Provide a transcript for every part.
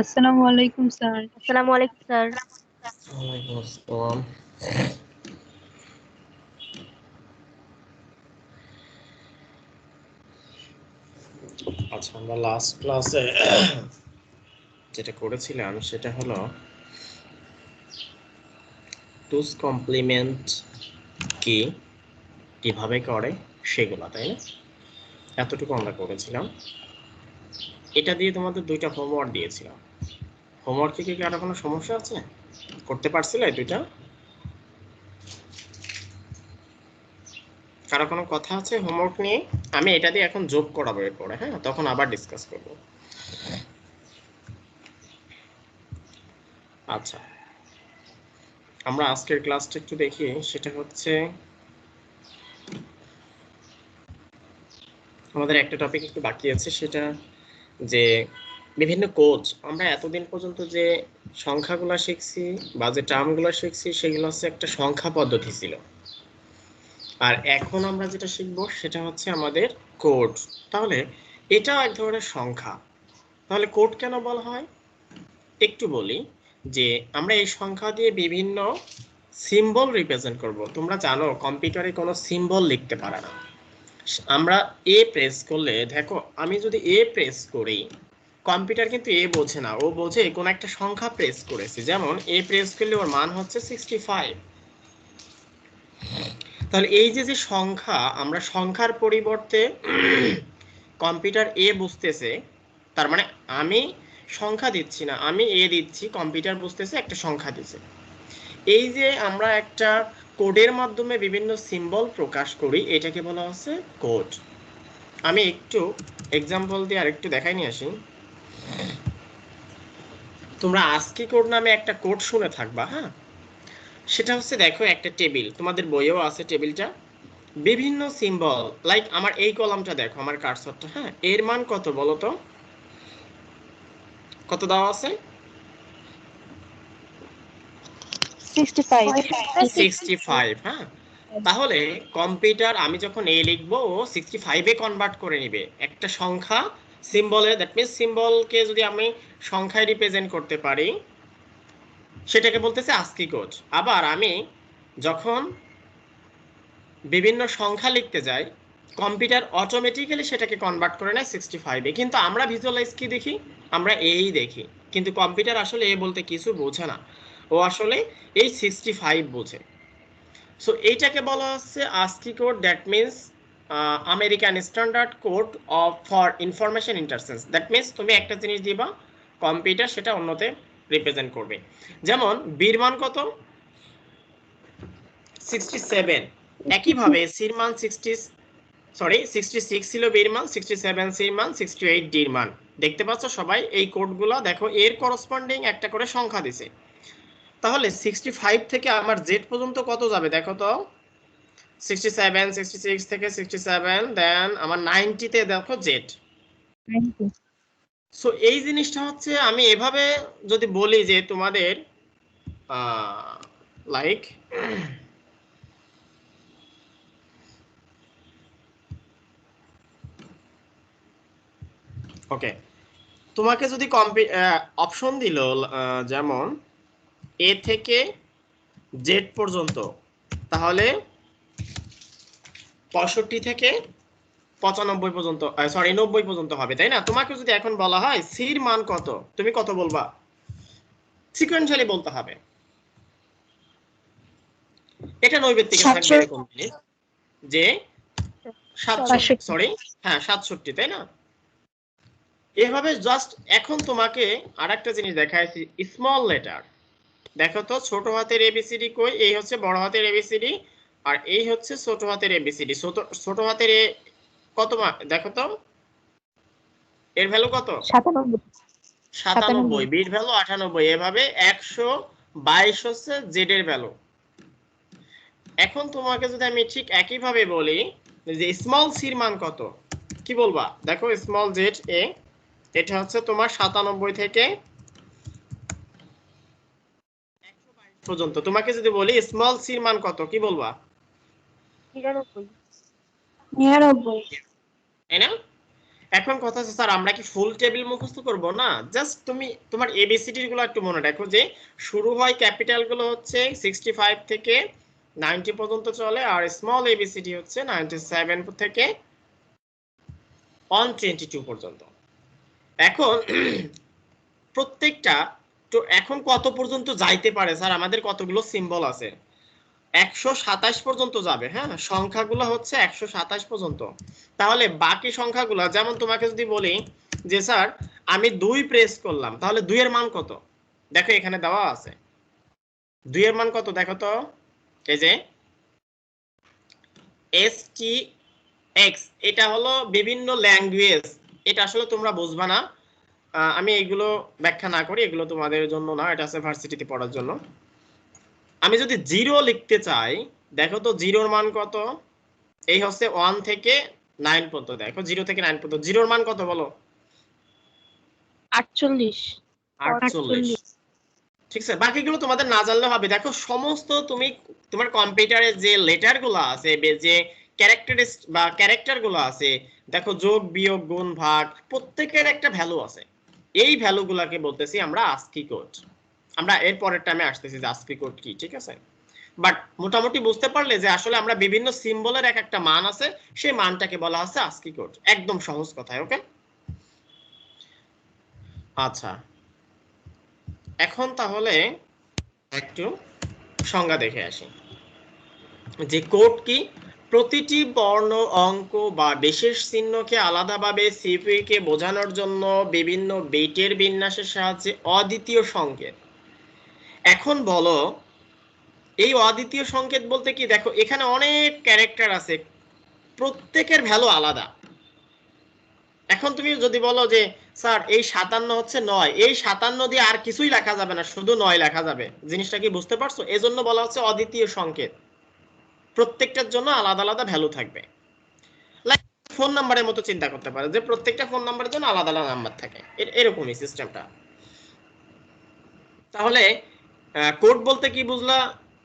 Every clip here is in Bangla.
আসসালামু আলাইকুম স্যার। আসসালামু আলাইকুম স্যার। ওয়ালাইকুম আসসালাম। আচ্ছা, আমরা লাস্ট ক্লাসে যেটা করেছিলাম সেটা হলো টুস কমপ্লিমেন্ট কি কিভাবে করে সেগুলো, তাই না? এতটুকু আমরা করেছিলাম। এটা দিয়ে তোমাদের দুইটা হোমওয়ার্ক দিয়েছিলাম। হোমওয়ার্কে কি কারো কোনো সমস্যা আছে? করতে পারছিলে দুইটা? কারো কোনো কথা আছে হোমওয়ার্ক নিয়ে? আমি এটা দিয়ে এখন যোগ করাবো এরপরে, হ্যাঁ, তখন আবার ডিসকাস করব। আচ্ছা, আমরা আজকের ক্লাসটা একটু দেখি। সেটা হচ্ছে আমাদের একটা টপিক একটু বাকি আছে, সেটা যে বিভিন্ন কোড। আমরা এতদিন পর্যন্ত যে সংখ্যাগুলো শিখছি বা যে টার্মগুলো শিখছি সেগুলো হচ্ছে একটা সংখ্যা পদ্ধতি ছিল। আর এখন আমরা যেটা শিখবো সেটা হচ্ছে আমাদের কোড। তাহলে এটাও এক ধরনের সংখ্যা। তাহলে কোড কেন বলা হয় একটু বলি। যে আমরা এই সংখ্যা দিয়ে বিভিন্ন সিম্বল রিপ্রেজেন্ট করব। তোমরা জানো কম্পিউটারে কোনো সিম্বল লিখতে পারে না। আমরা এ প্রেস করলে দেখো, আমি যদি এ প্রেস করি, কম্পিউটার কিন্তু এ বোঝে না, ও বোঝে কোন একটা সংখ্যা প্রেস করেছে। যেমন এ প্রেস করলে ওর মান হচ্ছে 65। তাহলে এই যে যে সংখ্যা, আমরা সংখ্যার পরিবর্তে কম্পিউটার এ বুঝতেছে, তার মানে আমি সংখ্যা দিচ্ছি না, আমি এ দিচ্ছি, কম্পিউটার বুঝতেছে একটা সংখ্যা দিচ্ছে। এই যে আমরা একটা কোডের মাধ্যমে বিভিন্ন সিম্বল প্রকাশ করি, এটাকে বলা হচ্ছে কোড। আমি একটু এক্সাম্পল দিয়ে আরেকটু দেখাই নিয়ে আসি। তোমরা আস্কি কোড নামে একটা কোড শুনে থাকবা, হ্যাঁ? সেটা হচ্ছে দেখো একটা টেবিল, তোমাদের বইয়েও আছে টেবিলটা, বিভিন্ন সিম্বল। লাইক আমার এই কলামটা দেখো, আমার কার্সরটা, হ্যাঁ, এর মান কত বলো তো? কত দেওয়া আছে? 65 65, হ্যাঁ। তাহলে কম্পিউটার আমি যখন এ লিখবো, ও 65-এ কনভার্ট করে নিবে একটা সংখ্যা সিম্বলে। দ্যাট মিন্স সিম্বলকে যদি আমি সংখ্যায় রিপ্রেজেন্ট করতে পারি, সেটাকে বলতেছে আস্কি কোড। আবার আমি যখন বিভিন্ন সংখ্যা লিখতে যাই, কম্পিউটার অটোমেটিক্যালি সেটাকে কনভার্ট করে নেয় 65-এ। কিন্তু আমরা ভিজুয়ালাইজ কি দেখি? আমরা এই দেখি, কিন্তু কম্পিউটার আসলে এ বলতে কিছু বোঝে না, ও আসলে এই 65 বোঝে। সো এইটাকে বলা হচ্ছে ASCII code. That means American standard code of for information interchange. That means তুমি একটা জিনিস দিবা, কম্পিউটার সেটা অন্যতে রিপ্রেজেন্ট করবে। যেমন বীর মান কত? 67। একইভাবে সির মান 66 ছিল বীর মান, 67 সির মান, 68 ডির মান। দেখতে পাচ্ছ সবাই এই কোডগুলো? দেখো এর করসপন্ডিং একটা করে সংখ্যা দিছে। তাহলে 65 থেকে আমার জেড পর্যন্ত কত যাবে দেখো তো? 67, 66 থেকে 67, দেন আমার 90-তে দেখো জেড। সো এই জিনিসটা হচ্ছে আমি এভাবে যদি বলি যে তোমাদের লাইক ওকে, তোমাকে যদি অপশন দিল যেমন এ থেকে জেড পর্যন্ত, তাহলে 65 থেকে 95 পর্যন্ত, সরি 90 পর্যন্ত হবে, তাই না? তোমাকে যদি এখন বলা হয় সির মান কত, তুমি কত বলবা? সিকোয়েন্সিয়ালি বলতে হবে। এটা নৈবেত্তিকে থাকবে এরকম যে 67, সরি, হ্যাঁ 67, তাই না? এভাবে জাস্ট এখন তোমাকে আরেকটা জিনিস দেখাইছি, স্মল লেটার। দেখো তো ছোট হাতের এবিসিডি কই? এই হচ্ছে বড় হাতের এবিসিডি, আর এই হচ্ছে ছোট হাতের এবিসিডি। ছোট হাতের এ কত দেখো তো, এর ভ্যালু কত? 97, বির ভ্যালু 98। এভাবে 122 হচ্ছে জেড এর ভ্যালু। এখন তোমাকে যদি আমি ঠিক একই ভাবে বলি যে স্মল সির মান কত, কি বলবা? দেখো স্মল জেড এ, এটা হচ্ছে তোমার 97 থেকে 122 পর্যন্ত। তোমাকে যদি বলি স্মল সির মান কত, কি বলবা? 99 99। তাই না? এখন কথা হচ্ছে স্যার আমরা কি ফুল টেবিল মুখস্থ করব না, জাস্ট তুমি তোমার এবিসিডি গুলো একটু মনে রাখো যে শুরু হয় ক্যাপিটাল গুলো হচ্ছে 65 থেকে 90 পর্যন্ত চলে, আর স্মল এবিসিডি হচ্ছে 97 থেকে 122 পর্যন্ত। এখন প্রত্যেকটা তো এখন কত পর্যন্ত যাইতে পারে স্যার, আমাদের কতগুলো সিম্বল আছে, 127 পর্যন্ত যাবে। হ্যাঁ, সংখ্যাগুলো হচ্ছে 127 পর্যন্ত। তাহলে বাকি সংখ্যাগুলো, যেমন তোমাকে যদি বলি যে স্যার আমি 2 প্রেস করলাম, তাহলে 2 এর মান কত? দেখো এখানে দেওয়া আছে 2 এর মান কত, দেখো তো, এই যে STX, এটা হলো বিভিন্ন ল্যাঙ্গুয়েজ, এটা আসলে তোমরা বুঝবা না, আমি এগুলো ব্যাখ্যা না করি, এগুলো তোমাদের জন্য না, এটা আছে ভার্সিটিতে পড়ার জন্য। আমি যদি 0 লিখতে চাই, দেখো তো 0 মান কত, এই হচ্ছে 1 থেকে 9 পর্যন্ত, দেখো 0 থেকে 9 পর্যন্ত 0 এর মান কত বলো? 48 48। ঠিক আছে, বাকিগুলো তোমাদের না জানলে হবে। দেখো সমস্ত তুমি তোমার কম্পিউটারে যে লেটার গুলো আছে, যে ক্যারেক্টারিস্ট বা ক্যারেক্টার গুলো আছে, দেখো যোগ বিয়োগ গুণ ভাগ প্রত্যেকের একটা ভ্যালু আছে, এই ভ্যালু গুলাকে বলতেছি আমরা আস্কি কোড। আমরা এর পরের টাইমে আসতেছি যে আস্কি কোড কি, ঠিক আছে? বাট মোটামুটি বুঝতে পারলে যে আসলে আমরা বিভিন্ন সিম্বলের এক একটা মান আছে, সেই মানটাকে বলা হচ্ছে আস্কি কোড, একদম সহজ কথায়। ওকে, আচ্ছা এখন তাহলে একটু সংজ্ঞা দেখে আসি যে কোড কি। প্রতিটি বর্ণ, অঙ্ক বা বিশেষ চিহ্নকে আলাদাভাবে সিপিইউ কে বোঝানোর জন্য বিভিন্ন বিটের বিন্যাসের সাহায্যে অদ্বিতীয় সংকেত। এখন বলো এই অদ্বিতীয় সংকেত বলতে কি, দেখো এখানে অনেক ক্যারেক্টার আছে, প্রত্যেকের ভ্যালু আলাদা। এখন তুমি যদি বলো যে স্যার এই 57 হচ্ছে 9, এই 57 দিয়ে আর কিছুই লেখা যাবে না, শুধু 9 লেখা যাবে, জিনিসটা কি বুঝতে পারছো? এজন্য বলা হচ্ছে অদ্বিতীয় সংকেত, প্রত্যেকটার জন্য আলাদা আলাদা ভ্যালু থাকবে। লাইক ফোন নাম্বারের মতো চিন্তা করতে পারো যে প্রত্যেকটা ফোন নাম্বারের জন্য আলাদা আলাদা নাম্বার থাকে, এরকমই সিস্টেমটা। তাহলে কোড বলতে কি বুঝলা,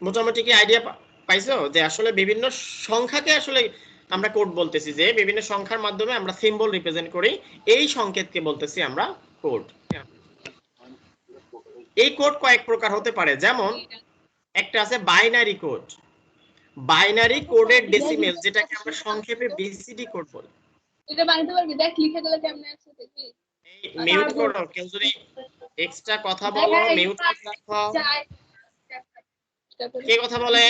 মোটামুটি কি আইডিয়া পাইছো যে আসলে বিভিন্ন সংখ্যাকে আসলে আমরা কোড বলতেছি, যে বিভিন্ন সংখ্যার মাধ্যমে আমরা সিম্বল রিপ্রেজেন্ট করি, এই সংকেতকে বলতেছি আমরা কোড। এই কোড কয়েক প্রকার হতে পারে, যেমন একটা আছে বাইনারি কোড, বাইনারি কোডের ডেসিমেল, যেটাকে আমরা সংক্ষেপে বিসিডি কোড বলি। এটা বানাতে পারবি, দেখ লিখে দিলে কেমনে আছে দেখি। মিউট করো, কেউ যদি এক্সট্রা কথা বলো মিউট করে রাখো। কে কথা বলে?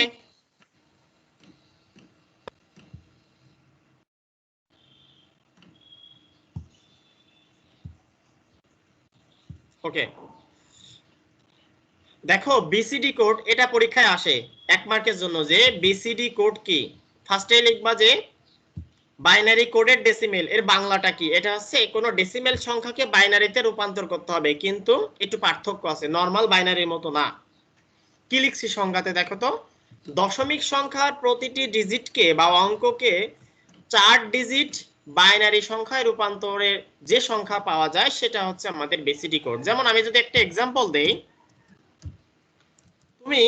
ওকে, দেখো বিসিডি কোড, এটা পরীক্ষায় আসে 1 মার্কের জন্য, যে বিসিডি কোড কি। ফার্স্টে লিখবা যে বাইনারি কোডের ডেসিমেল, এর বাংলাটা কি। এটা হচ্ছে কোনো ডেসিমেল সংখ্যাকে বাইনারিতে রূপান্তর করতে হবে, কিন্তু একটু পার্থক্য আছে, নরমাল বাইনারির মতো না। কি লিখছি সংখ্যাতে, দেখো তো, দশমিক সংখ্যার প্রতিটি ডিজিটকে বা অঙ্ককে 4 ডিজিট বাইনারি সংখ্যায় রূপান্তরের যে সংখ্যা পাওয়া যায় সেটা হচ্ছে আমাদের বিসিডি কোড। যেমন আমি যদি একটা एग्जांपल দেই, তুমি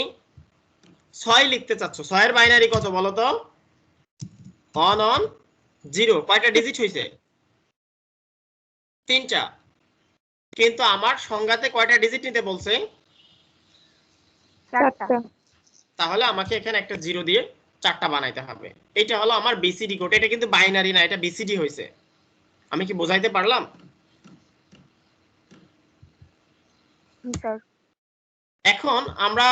6 লিখতে চাচ্ছ, 6 এর বাইনারি কত বলো তো? 1 on 0, কয়টা ডিজিট হইছে? 3টা। কিন্তু আমার সংখ্যাতে কয়টা ডিজিট নিতে বলছে? 4টা। তাহলে আমাকে এখানে একটা 0 দিয়ে 4টা বানাইতে হবে। এটা হলো আমার বিসিডি কোড, এটা কিন্তু বাইনারি না, এটা বিসিডি হইছে। আমি কি বোঝাইতে পারলাম? স্যার। এখন আমরা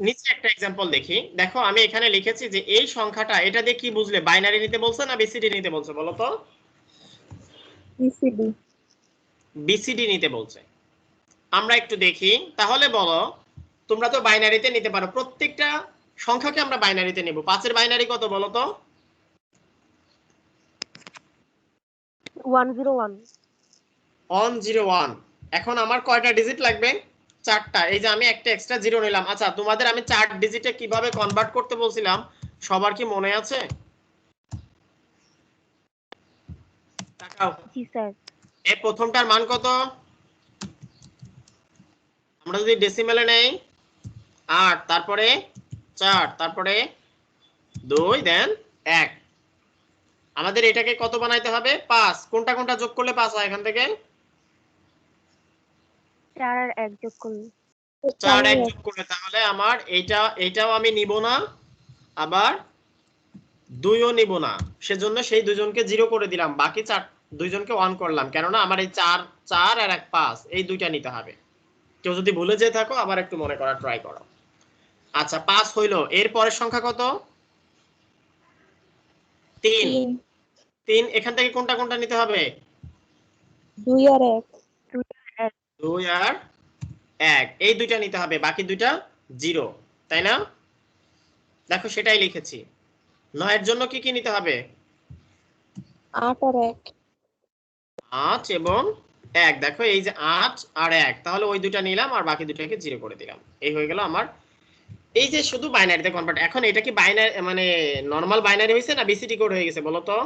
নিচে একটা एग्जांपल দেখি। দেখো আমি এখানে লিখেছি যে এই সংখ্যাটা, এটা দিয়ে কি বুঝলে, বাইনারি নিতে বলছে না বিসিডি নিতে বলছে বলো তো? বিসিডি। বিসিডি নিতে বলছে। আমরা একটু দেখি, তাহলে বলো তোমরা তো বাইনারিতে নিতে পারো, প্রত্যেকটা সংখ্যাকে আমরা বাইনারিতে নেব। 5 এর বাইনারি কত বলো তো? 101। 101। এখন আমার কয়টা ডিজিট লাগবে? 4টা। এই যে আমি একটা এক্সট্রা 0 নিলাম। আচ্ছা তোমাদের আমি 4 ডিজিটে কিভাবে কনভার্ট করতে বলছিলাম, সবার কি মনে আছে? তাকাও। জি স্যার। এই প্রথমটার মান কত? আমরা যদি ডেসিমেলে নেই 8, তারপরে 4, তারপরে 2, দেন 1। আমাদের এটাকে কত বানাইতে হবে 5 কোনটা কোনটা যোগ করলে 5 হয় এখান থেকে 4 আর 1 যোগ করলে 4 1 যোগ করলে তাহলে আমার এটাও আমি নিব না আবার 2ও নিব না সেজন্য সেই দুইজনকে 0 করে দিলাম বাকি 4 দুইজনকে 1 করলাম কেন না আমার এই 4 4 আর 1 5 এই দুইটা নিতে হবে কেউ যদি ভুলে যেয়ে থাকো আবার একটু মনে করার ট্রাই করো আচ্ছা 5 হইলো এর পরের সংখ্যা কত 3 3 এখান থেকে কোনটা কোনটা নিতে হবে 2 আর 1 2 আর 1 এই দুইটা নিতে হবে বাকি দুইটা 0 তাই না দেখো সেটাই লিখেছি 9 এর জন্য কি কি নিতে হবে 8 আর 1 8 এবং 1 দেখো এই যে 8 আর 1 তাহলে ওই দুইটা নিলাম আর বাকি দুইটাকে 0 করে দিলাম এই হয়ে গেল আমার এই যে শুধু বাইনারিতে কনভার্ট এখন এটা কি বাইনারি মানে নরমাল বাইনারি হইছে না বিসিডি কোড হয়ে গেছে বলো তো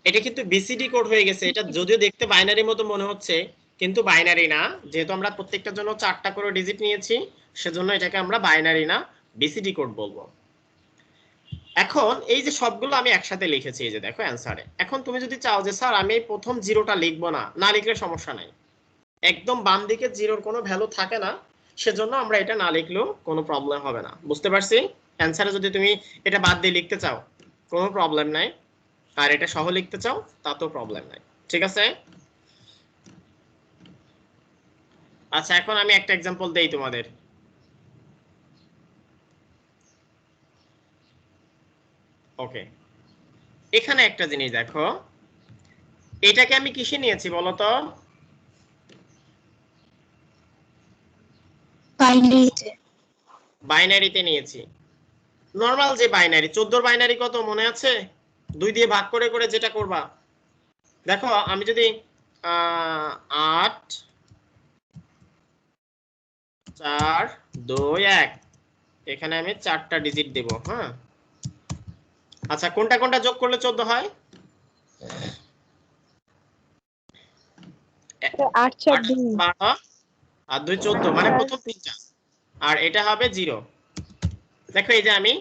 এটা কিন্তু বিসিডি কোড হয়ে গেছে এটা যদিও দেখতে বাইনারির মতো মনে হচ্ছে কিন্তু বাইনারি না যেহেতু আমরা প্রত্যেকটার জন্য 4টা করে ডিজিট নিয়েছি সেজন্য এটাকে আমরা বাইনারি না বিসিডি কোড বলবো এখন এই যে সবগুলো আমি একসাথে লিখেছি এই যে দেখো অ্যানসারে এখন তুমি যদি চাও যে স্যার আমি প্রথম জিরোটা লিখবো না না লিখলে সমস্যা নাই একদম বাম দিকে জিরোর কোনো ভ্যালু থাকে না সেজন্য আমরা এটা না লিখলেও কোনো প্রবলেম হবে না বুঝতে পারছি অ্যানসারে যদি তুমি এটা বাদ দিয়ে লিখতে চাও কোনো প্রবলেম নাই আর এটা সহ লিখতে চাও তাতেও প্রবলেম নাই ঠিক আছে আচ্ছা এখন আমি একটা एग्जांपल দেই তোমাদের ওকে এখানে একটা জিনিস দেখো এটাকে আমি কিসে নিয়েছি বলো তো বাইনারিতে নিয়েছি নরমাল যে বাইনারি 14 এর বাইনারি কত মনে আছে 2 দিয়ে ভাগ করে করে যেটা করবা দেখো আমি যদি 8 4 2 1 এখানে আমি 4টা ডিজিট দেব হ্যাঁ আচ্ছা কোনটা কোনটা যোগ করলে 14 হয় 8 4 2 12 আর 2 14 মানে প্রথম তিনটা আর এটা হবে 0 দেখো এই যে আমি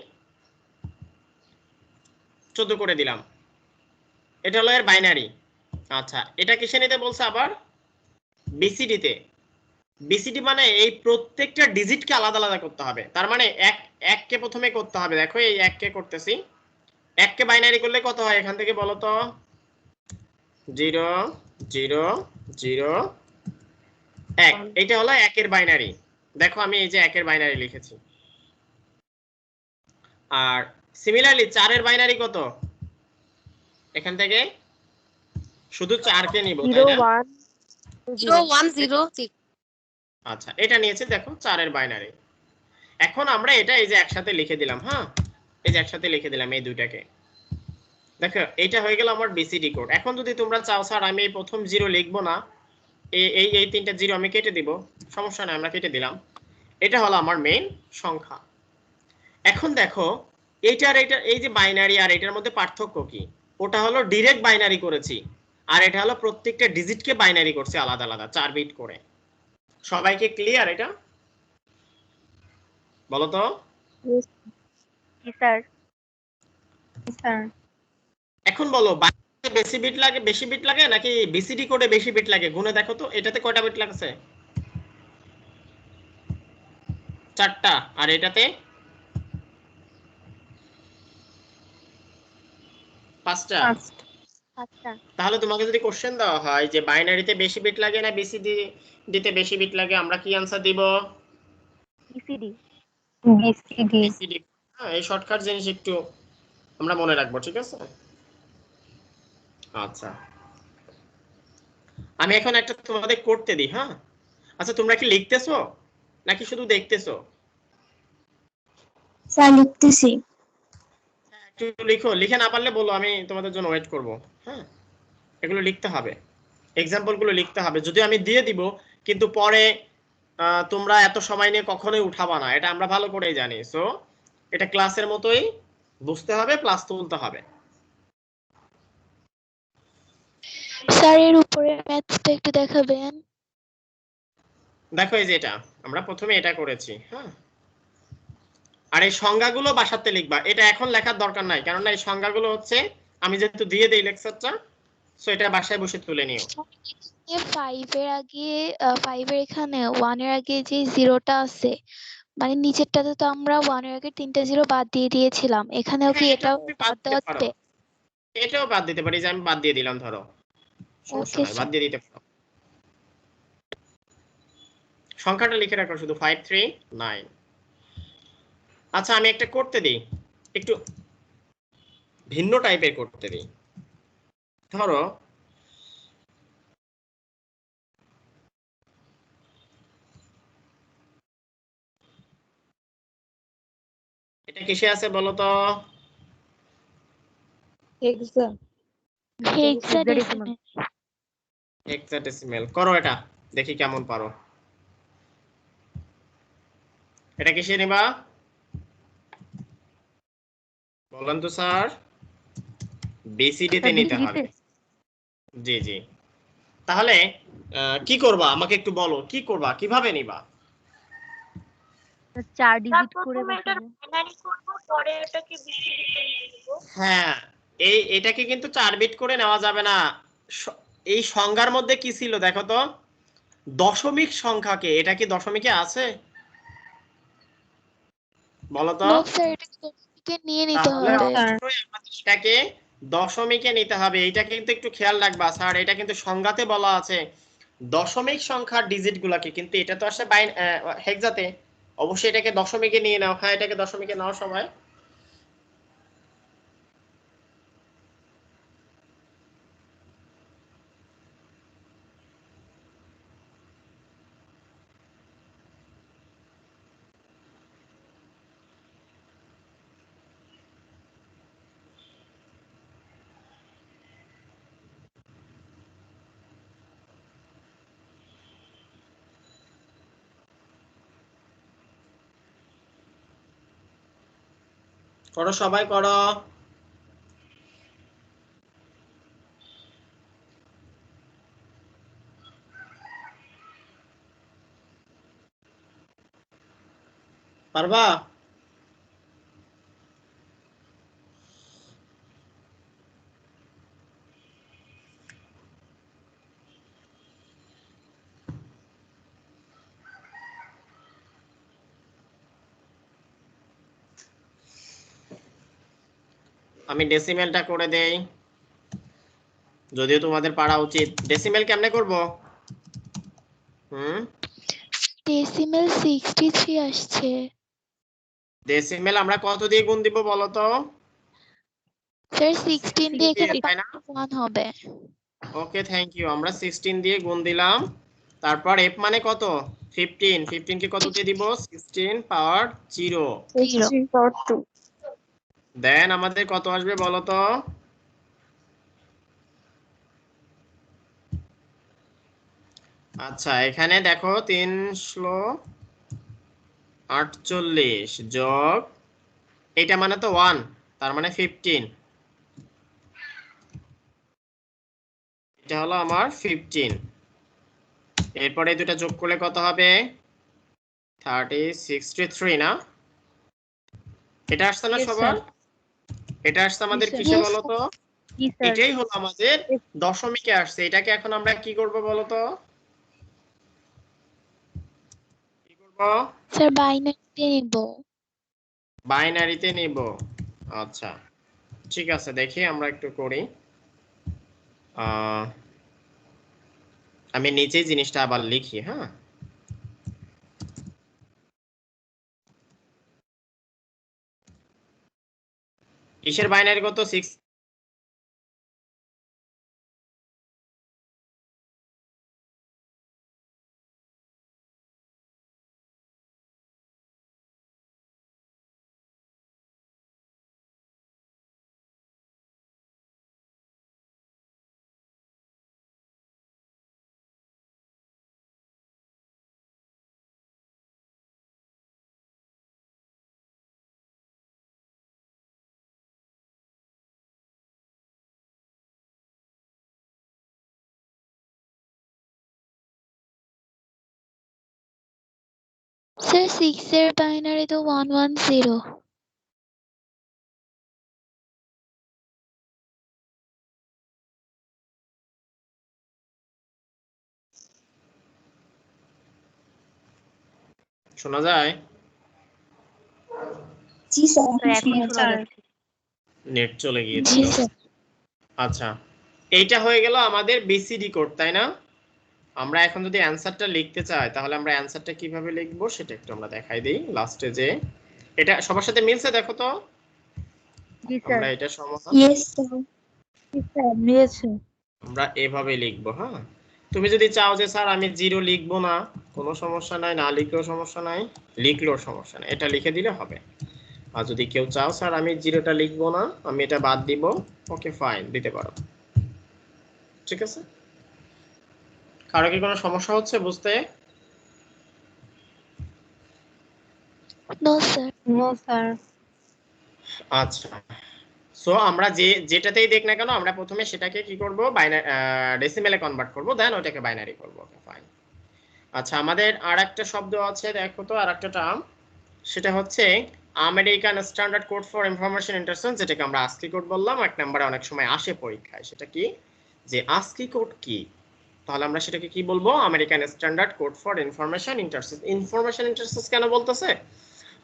14 করে দিলাম এটা হলো এর বাইনারি আচ্ছা এটা কিসে নিতে বলছে আবার বিসিডি তে বিসিডি মানে এই প্রত্যেকটা ডিজিটকে আলাদা আলাদা করতে হবে তার মানে এক কে প্রথমে করতে হবে দেখো এই 1 কে করতেছি 1 কে বাইনারি করলে কত হয় এখান থেকে বলো তো 0 0 0 1 এটা হলো 1 এর বাইনারি দেখো আমি এই যে 1 এর বাইনারি লিখেছি আর সিমিলারলি 4 এর বাইনারি কত এখান থেকে শুধু 4 কে নিব তাই না 0106 আচ্ছা এটা নিয়েছে দেখো 4 এর বাইনারি এখন আমরা এটা এই যে একসাথে লিখে দিলাম হ্যাঁ এই যে একসাথে লিখে দিলাম এই দুইটাকে দেখো এটা হয়ে গেল আমার বিসিডি কোড এখন যদি তোমরা চাও স্যার আমি এই প্রথম 0 লিখবো না এই তিনটা 0 আমি কেটে দিব সমস্যা নাই আমরা কেটে দিলাম এটা হলো আমার মেইন সংখ্যা এখন দেখো এইটার এই যে বাইনারি আর এটার মধ্যে পার্থক্য কি ওটা হলো ডাইরেক্ট বাইনারি করেছি আর এটা হলো প্রত্যেকটা ডিজিটকে বাইনারি করছে আলাদা আলাদা 4 বিট করে সবাইকে ক্লিয়ার এটা বলো তো স্যার এখন বলো বাইনারিতে বেশি বিট লাগে নাকি বিসিডি কোডে বেশি বিট লাগে গুণে দেখো তো এটাতে কয়টা বিট লাগছে 4টা আর এটাতে 5টা আচ্ছা তাহলে তোমাকে যদি কোশ্চেন দেওয়া হয় যে বাইনারিতে বেশি বিট লাগে না বিসিডি দিতে বেশি বিট লাগে আমরা কি आंसर দিব বিসিডি বিসিডি হ্যাঁ এই শর্টকাট জিনিস একটু আমরা মনে রাখবো ঠিক আছে আচ্ছা আমি এখন একটা তোমাদের করতে দিই হ্যাঁ আচ্ছা তোমরা কি লিখতেছো নাকি শুধু দেখতেছো স্যার লিখতেছি একটু লিখো লিখে না পারলে বলো আমি তোমাদের জন্য ওয়েট করব হ্যাঁ এগুলো লিখতে হবে एग्जांपल গুলো লিখতে হবে যদি আমি দিয়ে দিব কিন্তু পরে তোমরা এত সময় নিয়ে কখনোই উঠাবা না এটা আমরা ভালো করেই জানি সো এটা ক্লাসের মতোই বুঝতে হবে প্লাস তুলতে হবে স্যার এর উপরে ম্যাথসটা একটু দেখাবেন দেখো এই যে এটা আমরা প্রথমে এটা করেছি হ্যাঁ আর এই সংজ্ঞাগুলো বাসাতে লিখবা, এটা এখন লেখার দরকার নাই, কারণ এই সংজ্ঞাগুলো হচ্ছে আমি যেহেতু দিয়ে দেই লেকচারটা, সো এটা বাসায় বসে তুলে নিও। 5 এর আগে 5 এর এখানে 1 এর আগে যে জিরোটা আছে মানে নিচেরটাতে তো আমরা 1 এর আগে 3টা জিরো বাদ দিয়ে দিয়েছিলাম, এখানেও কি হ্যাঁ, এটাও তুমি বাদ দিতে দেওয়া পারো, যাবে? এটাও বাদ দিতে পারি, যে আমি বাদ দিয়ে দিলাম, ধরো সমস্যা ওকে নাই, বাদ স্যার। দিয়ে দিতে পারো। সংখ্যাটা লিখে রাখো শুধু 539। আচ্ছা আমি একটা করতে দিই, একটু ভিন্ন টাইপের করতে দিই। ধরো এটা কিসে আছে বলো তো? হেক্সাডেসিমাল। হেক্সাডেসিমাল। করো এটা, দেখি কেমন পারো। এটা কিসে নিবা বলেন তো স্যার? বিসিডি তে নিতে হবে। জি জি। তাহলে কি করবা আমাকে একটু বলো, কি করবা, কিভাবে নিবা? 4 ডিজিট করে বসাবো। হ্যাঁ, এটাকে কিন্তু 4 বিট করে নেওয়া যাবে না। এই সংজ্ঞার মধ্যে কি ছিল দেখো তো, দশমিক সংখ্যাকে, এটা কি দশমিকে আছে বলো তো? নো স্যার, এটা দশমিকে নিয়ে নিতে তাহলে হবে। অবশ্যই আমাদের এটাকে দশমিকে নিতে হবে। এটা কিন্তু একটু খেয়াল রাখবা স্যার, এটা কিন্তু সংজ্ঞাতে বলা আছে দশমিক সংখ্যার ডিজিট গুলাকে, কিন্তু এটা তো আসে হেক্সাতে, অবশ্যই এটাকে দশমিকে নিয়ে নাও। হ্যাঁ, এটাকে দশমিকে নাও সবাই। করো সবাই করো। পারবা? আমি ডেসিমেলটা করে দেই, যদিও তোমাদের পারা উচিত। ডেসিমেল কেমনে করব? ডেসিমেল 63 আসছে। ডেসিমেল আমরা কত দিয়ে গুণ দিব বলো তো? স্যার 16 দিয়ে এখানে তাই না? 1 হবে। ওকে, থ্যাংক ইউ। আমরা 16 দিয়ে গুণ দিলাম, তারপর এফ মানে কত? 15। 15 কে কত দিয়ে দিব? 16 পাওয়ার 0। 0। দেন আমাদের কত আসবে বলো তো? আচ্ছা এখানে দেখো 348 যোগ এটা মানে তো 1, তার মানে 15। এটা হলো আমার 15। এরপরে এই দুটো যোগ করলে কত হবে? 63 না? এটা আসছে না সবার? এটা আসছে আমাদের কিসে Yes, বলো তো? জি স্যার। এটাই হলো আমাদের দশমিকে আসছে। এটাকে এখন আমরা কি করব বলো তো? কি করব? স্যার বাইনারিতে নিব। বাইনারিতে নিব। আচ্ছা ঠিক আছে, দেখি আমরা একটু করি। আমি নিচেই জিনিসটা আবার লিখি। হ্যাঁ, কিসের বাইনারি কত? 6 স্যার 6 এর বাইনারি তো 110। শোনা যায়? জি স্যার তো এখন শোনা শোনা যায়। যাচ্ছে। নেট চলে জি গিয়েছিল। স্যার। আচ্ছা, এইটা হয়ে গেল আমাদের বিসিডি কোড, তাই না? আমরা এখন যদি অ্যানসারটা লিখতে চাই তাহলে আমরা অ্যানসারটা কিভাবে লিখব সেটা একটু আমরা দেখাই দিই লাস্টে। যে এটা সবার সাথে মিলছে দেখো তো, জি স্যার। আমরা এটা সমাধান ইয়েস স্যার। জি স্যার মিলেছে। আমরা এভাবে লিখবো। হ্যাঁ, তুমি যদি চাও যে স্যার আমি 0 লিখবো না, কোনো সমস্যা নাই, না লিখলেও সমস্যা নাই, লিখলেও সমস্যা নাই, এটা লিখে দিলে হবে। আর যদি কেউ চাও স্যার আমি 0টা লিখবো না, আমি এটা বাদ দিব, ওকে ফাইন, দিতে পারো। ঠিক আছে? কারো কি কোনো সমস্যা হচ্ছে বুঝতে? No sir. No sir. আচ্ছা, সো আমরা যেটাতেই দেখ না কেন আমরা প্রথমে সেটাকে কি করব, বাইনারি ডেসিমেলে কনভার্ট করব, দেন ওটাকে বাইনারি করব। Okay fine. আচ্ছা, আমাদের আরেকটা শব্দ আছে, দেখো তো আরেকটা টার্ম, সেটা হচ্ছে American standard code for information interchange, যেটাকে আমরা আস্কি কোড বললাম। এক নম্বরে অনেক সময় আসে পরীক্ষায়, সেটা কি, যে আস্কি কোড কি, তাহলে আমরা সেটাকে কি বলবো, American standard code for information interchange. Information interchange কেন বলতেছে,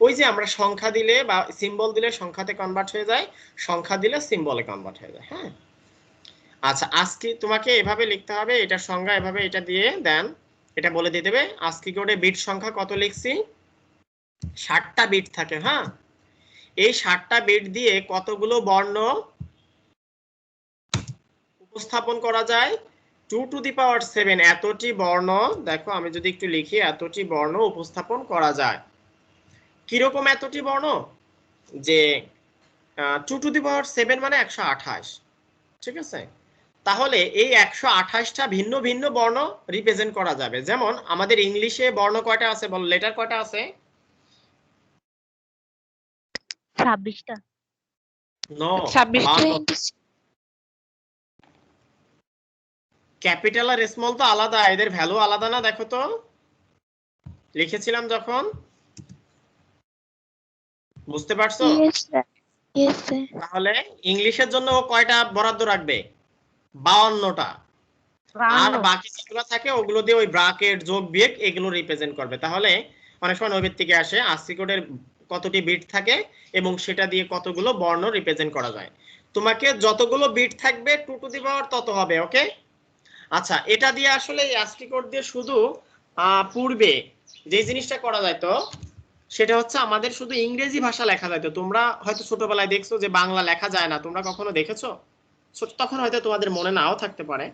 ওই যে আমরা সংখ্যা দিলে বা সিম্বল দিলে সংখ্যাতে কনভার্ট হয়ে যায়, সংখ্যা দিলে সিম্বলে কনভার্ট হয়ে যায়। হ্যাঁ, আচ্ছা, আজকে তোমাকে এভাবে লিখতে হবে, এটার সংজ্ঞা এভাবে, এটা দিয়ে দেন এটা বলে দিয়ে দেবে আজকি কোডে বিট সংখ্যা কত লিখছি, 60টা বিট থাকে। হ্যাঁ, এই 60টা বিট দিয়ে কতগুলো বর্ণ উপস্থাপন করা যায়, 2 টু দি পাওয়ার 7 এতটি বর্ণ, দেখো আমি যদি একটু লিখি, এতটি বর্ণ উপস্থাপন করা যায়। কিরকম এতটি বর্ণ, যে 2 টু দি পাওয়ার 7 মানে 128। ঠিক আছে, তাহলে এই 128টা ভিন্ন ভিন্ন বর্ণ রিপ্রেজেন্ট করা যাবে। যেমন আমাদের ইংলিশে বর্ণ কয়টা আছে বল, লেটার কয়টা আছে? 26টা। নো, 26। ক্যাপিটাল আর স্মল তো আলাদা, এদের ভ্যালু আলাদা না, দেখো তো লিখেছিলাম যখন, বুঝতে পারছো? Yes sir. Yes sir. তাহলে ইংলিশের জন্য ও কয়টা বরাদ্দ রাখবে, 52টা। আর 52। বাকি যেগুলো থাকে ওগুলো দিয়ে ওই ব্র্যাকেট যোগ বিয়োগ এগুলো রিপ্রেজেন্ট করবে। তাহলে অনেক সময় নৈবেদ থেকে আসে আস্কি কোডের কতটি বিট থাকে এবং সেটা দিয়ে কতগুলো বর্ণ রিপ্রেজেন্ট করা যায়। তোমাকে যতগুলো বিট থাকবে 2 টু দি পাওয়ার তত হবে। ওকে, আচ্ছা, এটা দিয়ে আসলে এই আস্কি কোড দিয়ে শুধু পূর্বে যে জিনিসটা করা যাইতো সেটা হচ্ছে আমাদের শুধু ইংরেজি ভাষা লেখা যাইতো। তোমরা হয়তো ছোটবেলায় দেখছো যে বাংলা লেখা যায় না, তোমরা কখনো দেখেছো? তখন হয়তো তোমাদের মনে নাও থাকতে পারে।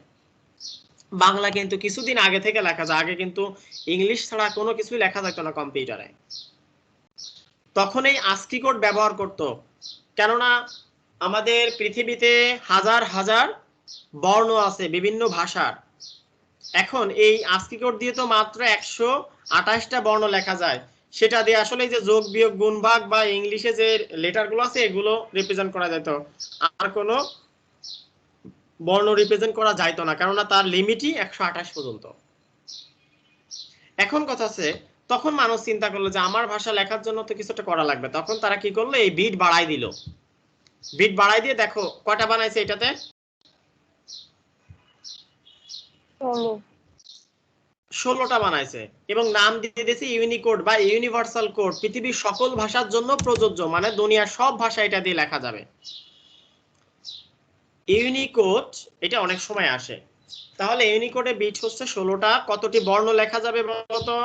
বাংলা কিন্তু কিছুদিন আগে থেকে লেখা যায়, আগে কিন্তু ইংলিশ ছাড়া কোনো কিছুই লেখা যেত না কম্পিউটারে। তখন এই আস্কি কোড ব্যবহার করত, কেননা আমাদের পৃথিবীতে হাজার হাজার বর্ণ আছে বিভিন্ন ভাষার। এখন এই আস্কি কোড দিয়ে তো মাত্র 128টা বর্ণ লেখা যায়, সেটা দিয়ে আসলে যে যোগ বিয়োগ গুণ ভাগ বা ইংলিশে যে লেটারগুলো আছে এগুলো রিপ্রেজেন্ট করা যেত, আর কোনো বর্ণ রিপ্রেজেন্ট করা যাইতো না, কেননা তার লিমিটই 128 পর্যন্ত। এখন কথা আছে, তখন মানুষ চিন্তা করলো যে আমার ভাষা লেখার জন্য তো কিছুটা করা লাগবে, তখন তারা কি করলো, এই বিট বাড়াই দিল। বিট বাড়াই দিয়ে দেখো কয়টা বানাইছে এটাতে, 16টা বানাইছে, এবং নাম দিয়ে দিয়েছে ইউনিকোড বা ইউনিভার্সাল কোড, পৃথিবীর সকল ভাষার জন্য প্রযোজ্য, মানে দুনিয়ার সব ভাষা এটা দিয়ে লেখা যাবে। ইউনিকোড এটা অনেক সময় আসে। তাহলে ইউনিকোডে বিট হচ্ছে 16টা, কতটি বর্ণ লেখা যাবে বলতো?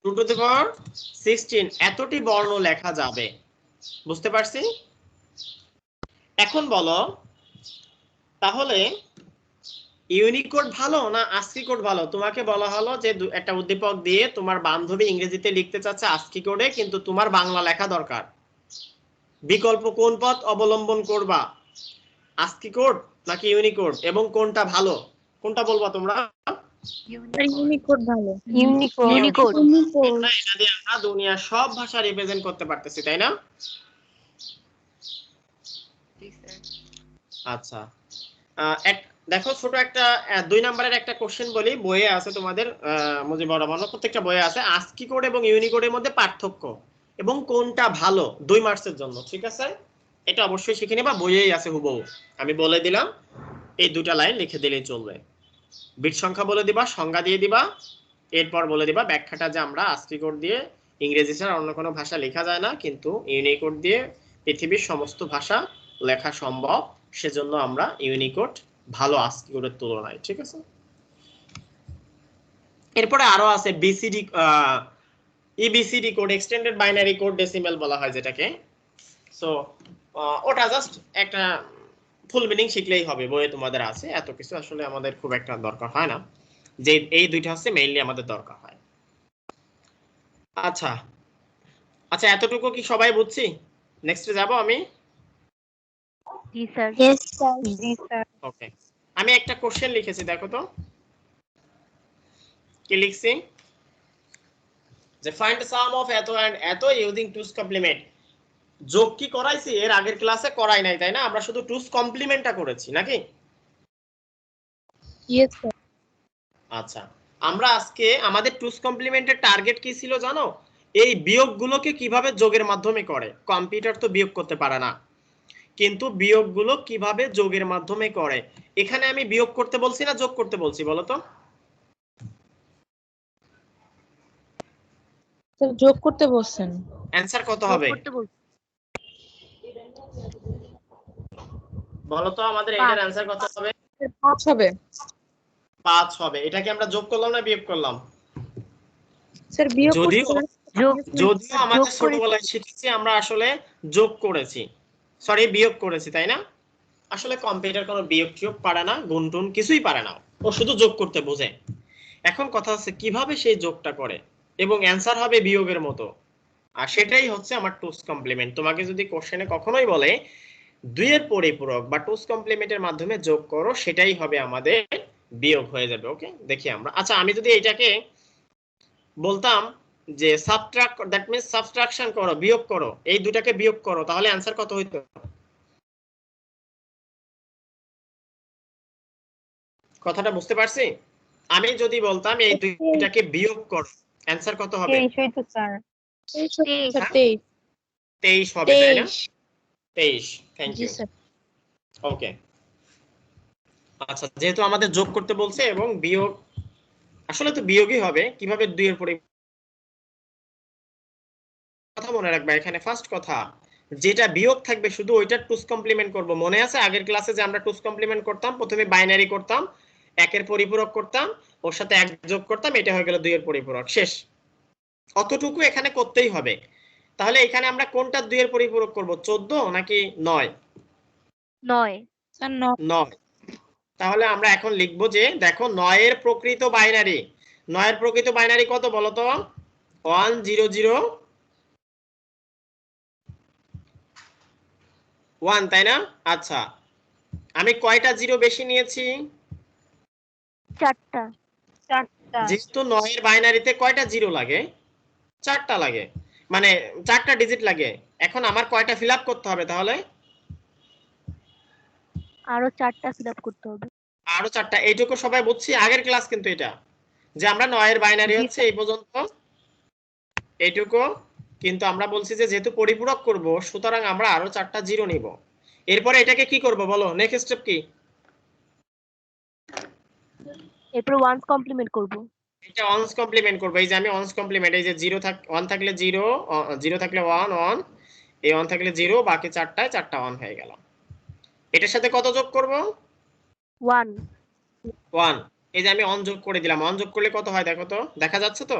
2 টু দি পাওয়ার 16 এতটি বর্ণ লেখা যাবে। বুঝতে পারছি? এখন বলো তাহলে ইউনিকোড ভালো না আস্কি কোড ভালো? তোমাকে বলা হলো যে একটা উদ্দীপক দিয়ে তোমার বান্ধবী ইংরেজিতে লিখতে চাচ্ছে আস্কি কোডে, কিন্তু তোমার বাংলা লেখা দরকার। বিকল্প কোন পথ অবলম্বন করবা, আস্কি কোড নাকি ইউনিকোড, এবং কোনটা ভালো, কোনটা বলবা তোমরা? ইউনিকোড ভালো। ইউনিকোড। ইউনিকোড। কেননা এটা দিয়ে আমরা দুনিয়ার সব ভাষা রিপ্রেজেন্ট করতে পারতেছি, তাই না? আচ্ছা, দেখো ছোট একটা 2 নম্বরের একটা কোশ্চেন বলি, বইয়ে আছে তোমাদের মুজিবুর রহমান প্রত্যেকটা বইয়ে আছে, আস্কি কোড এবং ইউনিকোডের মধ্যে পার্থক্য এবং কোনটা ভালো 2 মার্কসের জন্য, ঠিক আছে? এটা অবশ্যই শিখে নেবা, বইয়েই আছে হুবহু। আমি বলে দিলাম, এই দুটা লাইন লিখে দিলেই চলবে। বিট সংখ্যা বলে দিবা, সংজ্ঞা দিয়ে দিবা, এরপর বলে দিবা ব্যাখ্যাটা যে আমরা আস্কি কোড দিয়ে ইংরেজি ছাড়া অন্য কোনো ভাষা লেখা যায় না, কিন্তু ইউনিকোড দিয়ে পৃথিবীর সমস্ত ভাষা লেখা সম্ভব, সেজন্য আমরা ইউনিকোড ভালো আস্কি কোডের তুলনায়, ঠিক আছে? এরপরে আরো আছে BCD, EBCD code, extended binary code decimal বলা হয় যেটাকে। সো ওটা জাস্ট একটা ফুল মিনিং শিখলেই হবে, বইয়ে তোমাদের আছে, এত কিছু আসলে আমাদের খুব একটা দরকার হয় না, যে এই দুইটা হচ্ছে মেইনলি আমাদের দরকার হয়। আচ্ছা আচ্ছা, এতটুকু কি সবাই বুঝছি? নেক্সটে যাব আমি। জি স্যার। Yes sir. জি স্যার। ওকে, আমি একটা কোশ্চেন লিখেছি, দেখো তো কি লিখছি, যে ফাইন্ড সাম অফ এত এন্ড এত ইউজিং টুস কমপ্লিমেন্ট। যোগ কি করাইছি? এর আগের ক্লাসে করাই নাই, তাই না? আমরা শুধু টুস কমপ্লিমেন্টটা করেছি নাকি? Yes sir. আচ্ছা, আমরা আজকে আমাদের টুস কমপ্লিমেন্টের টার্গেট কি ছিল জানো? এই বিয়োগগুলোকে কিভাবে যোগের মাধ্যমে করে। কম্পিউটার তো বিয়োগ করতে পারে না, কিন্তু বিয়োগগুলো কিভাবে যোগের মাধ্যমে করে। এখানে আমি বিয়োগ করতে বলছি না যোগ করতে বলছি বলো তো? স্যার যোগ করতে বলছেন। অ্যানসার কত হবে বলো তো আমাদের? এটার অ্যানসার কত হবে? 5 হবে 5 হবে। এটা কি আমরা যোগ করলাম না বিয়োগ করলাম? স্যার বিয়োগ যদিও করতে আমাদের ছোটবেলায় শিখেছি আমরা আসলে যোগ করেছি, সরি বিয়োগ করেছি, তাই না? আসলে কম্পিউটার কোনো বিয়োগ টিয়োগ পারে না, গুণ টুন কিছুই পারে না, ও শুধু যোগ করতে বোঝে। এখন কথা হচ্ছে কিভাবে সেই যোগটা করে, এবং অ্যানসার হবে বিয়োগের মতো, আর সেটাই হচ্ছে আমার টুস কমপ্লিমেন্ট। তোমাকে যদি কোশ্চেনে কখনোই বলে 2 এর পরিপূরক বা টুস কমপ্লিমেন্টের মাধ্যমে যোগ করো, সেটাই হবে আমাদের বিয়োগ হয়ে যাবে। ওকে, দেখি আমরা। আচ্ছা, আমি যদি এটাকে বলতাম যে সাবট্রাক্ট, দ্যাট মিন্স সাবট্রাকশন করো, বিয়োগ করো, এই দুটাকে বিয়োগ করো, তাহলে অ্যানসার কত হইতো? কথাটা বুঝতে পারছি? আমি যদি বলতাম এই দুইটাকে বিয়োগ করো, অ্যানসার কত হবে? 23 হইতো স্যার। 23 হবে, তাই না? 23। Thank G U. স্যার। ওকে, আচ্ছা, যেহেতু আমাদের যোগ করতে বলছে এবং বিয়োগ, আসলে তো বিয়োগই হবে, কিভাবে 2 এর পরে কথা মনে রাখবা। এখানে ফার্স্ট কথা, যেটা বিয়োগ থাকবে শুধু ওইটা টুস কমপ্লিমেন্ট করব। মনে আছে আগের ক্লাসে যে আমরা টুস কমপ্লিমেন্ট করতাম, প্রথমে বাইনারি করতাম, 1 এর পরিপূরক করতাম, ওর সাথে 1 যোগ করতাম, এটা হয়ে গেল 2 এর পরিপূরক, শেষ। অতটুকু এখানে করতেই হবে। তাহলে এখানে আমরা কোনটা 2 এর পরিপূরক করব, 14 নাকি 9? 9 স্যার 9। তাহলে আমরা এখন লিখবো যে দেখো 9 এর প্রকৃত বাইনারি, 9 এর প্রকৃত বাইনারি কত বলো তো? 1001, তাই না? আচ্ছা, আমি কয়টা জিরো বেশি নিয়েছি? 4টা। যেহেতু 9 এর বাইনারিতে কয়টা জিরো লাগে? 4টা লাগে, মানে 4টা ডিজিট লাগে। এখন আমার কয়টা ফিল আপ করতে হবে তাহলে? আরো 4টা ফিল আপ করতে হবে। আরো 4টা। এইটুকু সবাই বুঝছি? আগের ক্লাস কিন্তু এটা, যে আমরা 9 এর বাইনারি হচ্ছে এই পর্যন্ত, এইটুকু। কিন্তু আমরা বলছি যে যেহেতু পরিপূরক করব, সুতরাং আমরা আরো 4টা জিরো নিব। এরপরে এটাকে কি করব বলো? নেক্সট স্টেপ কি? এরপর ওয়ান্স কমপ্লিমেন্ট করব। এটা ওয়ান্স কমপ্লিমেন্ট করব। এই যে আমি ওয়ান্স কমপ্লিমেন্ট, এই যে 1 থাকলে 0, 0 থাকলে 1, এই 1 থাকলে 0, বাকি 4টায় 4টা 1 হয়ে গেল। এটার সাথে কত যোগ করব? 1 1। এই যে আমি 1 যোগ করে দিলাম, 1 যোগ করলে কত হয় দেখো তো, দেখা যাচ্ছে তো?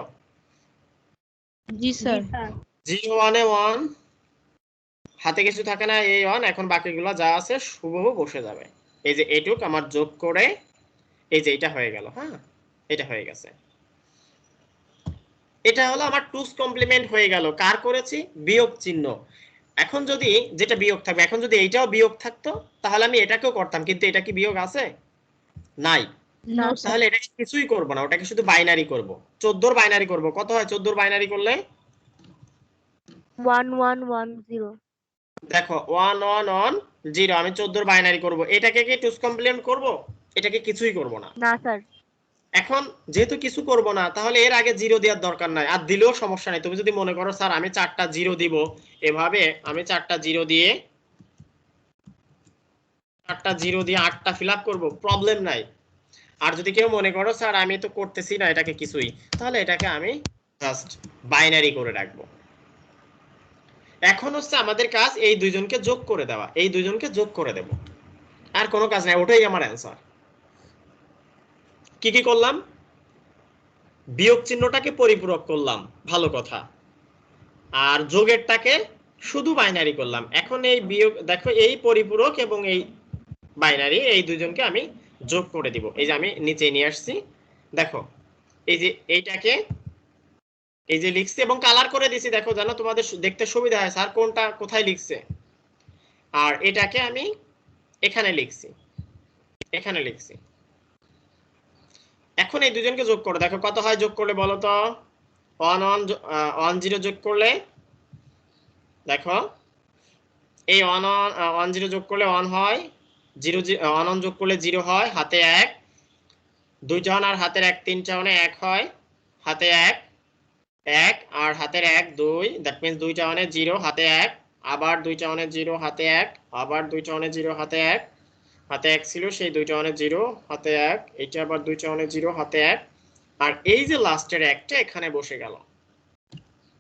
জি স্যার। 0 1 এ 1, হাতে কিছু থাকে না, এই 1, এখন বাকিগুলো যা আছে হুবহু বসে যাবে। এই যে এইটুক আমার যোগ করে এই যে এটা হয়ে গেল। হ্যাঁ, এটা হয়ে গেছে। এটা হলো আমার টুস কমপ্লিমেন্ট হয়ে গেল। কার করেছি? বিয়োগ চিহ্ন। এখন যদি যেটা বিয়োগ থাকবে, এখন যদি এইটাও বিয়োগ থাকতো তাহলে আমি এটাকেও করতাম, কিন্তু এটা কি বিয়োগ আছে? নাই। না স্যার। তাহলে এটাকে কিছুই করব না, ওটাকে শুধু বাইনারি করব। 14 এর বাইনারি করব। কত হয় 14 এর বাইনারি করলে? 1110। দেখো 1110, আমি 14 এর বাইনারি করব। এটাকে কি টুস কমপ্লিমেন্ট করব? এটাকে কিছুই করব না। না স্যার। এখন যেহেতু কিছু করব না, তাহলে এর আগে 0 দেওয়ার দরকার নাই, আর দিলেও সমস্যা নেই। তুমি যদি মনে করো স্যার আমি 4টা 0 দিব, এভাবে আমি 4টা 0 দিয়ে 8টা ফিল আপ করবো, প্রবলেম নাই। আর যদি কেউ মনে করো স্যার আমি তো করতেছি না এটাকে কিছুই, তাহলে এটাকে আমি জাস্ট বাইনারি করে রাখবো। এখন হচ্ছে আমাদের কাজ এই দুইজনকে যোগ করে দেওয়া, এই দুইজনকে যোগ করে দেব, আর কোনো কাজ নাই, ওটাই আমার অ্যান্সার। কি কি করলাম? বিয়োগ চিহ্নটাকে পরিপূরক করলাম, ভালো কথা, আর যোগেরটাকে শুধু বাইনারি করলাম। এখন এই বিয়োগ দেখো, এই পরিপূরক এবং এই বাইনারি, এই দুইজনকে আমি যোগ করে দিব। এই যে আমি নিচে নিয়ে আসছি, দেখো এই যে এইটাকে এই যে লিখছি এবং কালার করে দিছি, দেখো জানো তোমাদের দেখতে সুবিধা হয় স্যার কোনটা কোথায় লিখছে। আর এটাকে আমি এখানে লিখছি, এখানে লিখছি। এখন এই দুজনকে যোগ করো, দেখো কত হয় যোগ করলে বলো তো? 1 0 যোগ করলে দেখো, এই 1 0 যোগ করলে 1 হয়, 1 যোগ করলে 0 হয়, হাতে 1, 2 জন আর হাতের 1 3 চাওনে 1 হয়, হাতে 1 1 আর হাতের 1 2, দ্যাট মিন্স 2 চাওনে 0, হাতে 1, আবার 2 চাওনে 0, হাতে 1, আবার 2 চাওনে 0, হাতে 1, হাতে 1 ছিল সেই 2 চাওনে 0, হাতে 1, এটা আবার 2 চাওনে 0, হাতে 1, আর এই যে লাস্টের একটা এখানে বসে গেল।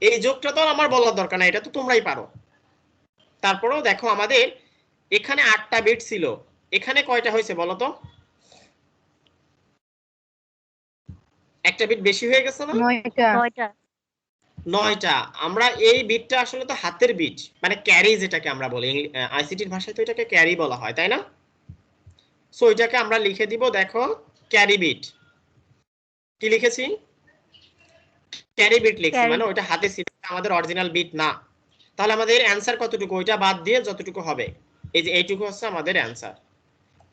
এই যোগটা তো আমার বলার দরকার নাই, এটা তো তোমরাই পারো। তারপরেও দেখো আমাদের এখানে 8টা বিট ছিল, এখানে কয়টা হয়েছে বলো তো? একটা বিট বেশি হয়ে গেছে না? 9টা। 9টা। আমরা এই বিটটা আসলে তো হাতের বিট, মানে ক্যারি যেটাকে আমরা বলি, আইসিটির ভাষায় তো এটাকে ক্যারি বলা হয়, তাই না? সো এটাকে আমরা লিখে দিব, দেখো ক্যারি বিট। কি লিখেছি? ক্যারি বিট লিখছি, মানে ওটা হাতে ছিল, আমাদের অরিজিনাল বিট না। তাহলে আমাদের অ্যানসার কতটুকু? ওইটা বাদ দিয়ে যতটুকু হবে, এই যে এইটুকু হচ্ছে আমাদের অ্যানসার।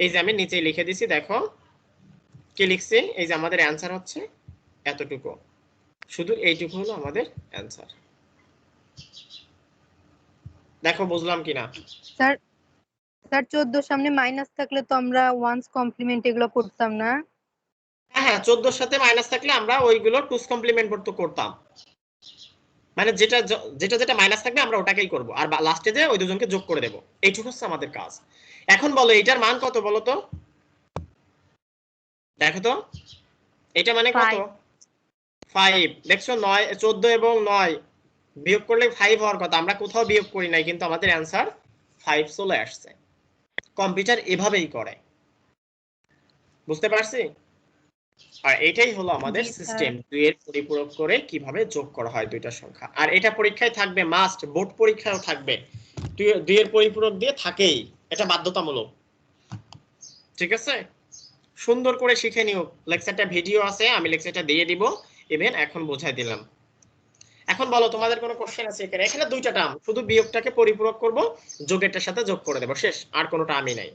এই যে আমি নিচে লিখে দিছি, দেখো কি লিখছি, এই যে আমাদের অ্যানসার হচ্ছে এতটুকু, শুধু এইটুকু হলো আমাদের অ্যানসার। দেখো বুঝলাম কিনা? স্যার 14 সামনে মাইনাস থাকলে তো আমরা ওয়ান্স কমপ্লিমেন্ট এগুলো করতাম না। হ্যাঁ 14 সাথে মাইনাস থাকলে আমরা ওইগুলো টুস কমপ্লিমেন্ট করতাম, মানে যেটা যেটা যেটা মাইনাস থাকবে আমরা ওটাকেই করব, আর লাস্টে যে ওই দুজনকে যোগ করে দেব, এইটুকু হচ্ছে আমাদের কাজ। এখন বলো এটার মান কত বলো তো? দেখো তো এটা মানে কত? 5। দেখছো 9 14 এবং 9 বিয়োগ করলে 5 হওয়ার কথা, আমরা কোথাও বিয়োগ করি নাই, কিন্তু আমাদের অ্যানসার 5 চলে আসছে। কম্পিউটার এভাবেই করে, বুঝতে পারছি? আর এটাই হলো আমাদের সিস্টেম, 2 এর পরিপূরক করে কিভাবে যোগ করা হয় দুইটা সংখ্যা। আর এটা পরীক্ষায় থাকবে, মাস্ট, বোর্ড পরীক্ষায়ও থাকবে, 2 এর পরিপূরক দিয়ে থাকেই, এটা বাধ্যতামূলক। ঠিক আছে, সুন্দর করে শিখে নিও। লেকচারটা ভিডিও আছে, আমি লেকচারটা দিয়ে দিব, ইভেন এখন বোঝাই দিলাম। এখন বলো তোমাদের কোনো কোশ্চেন আছে? এখানে এখানে দুইটা টার্ম, শুধু বিয়োগটাকে পরিপূরক করব, যোগেরটার সাথে যোগ করে দেব, শেষ, আর কোনো টার্মই নাই।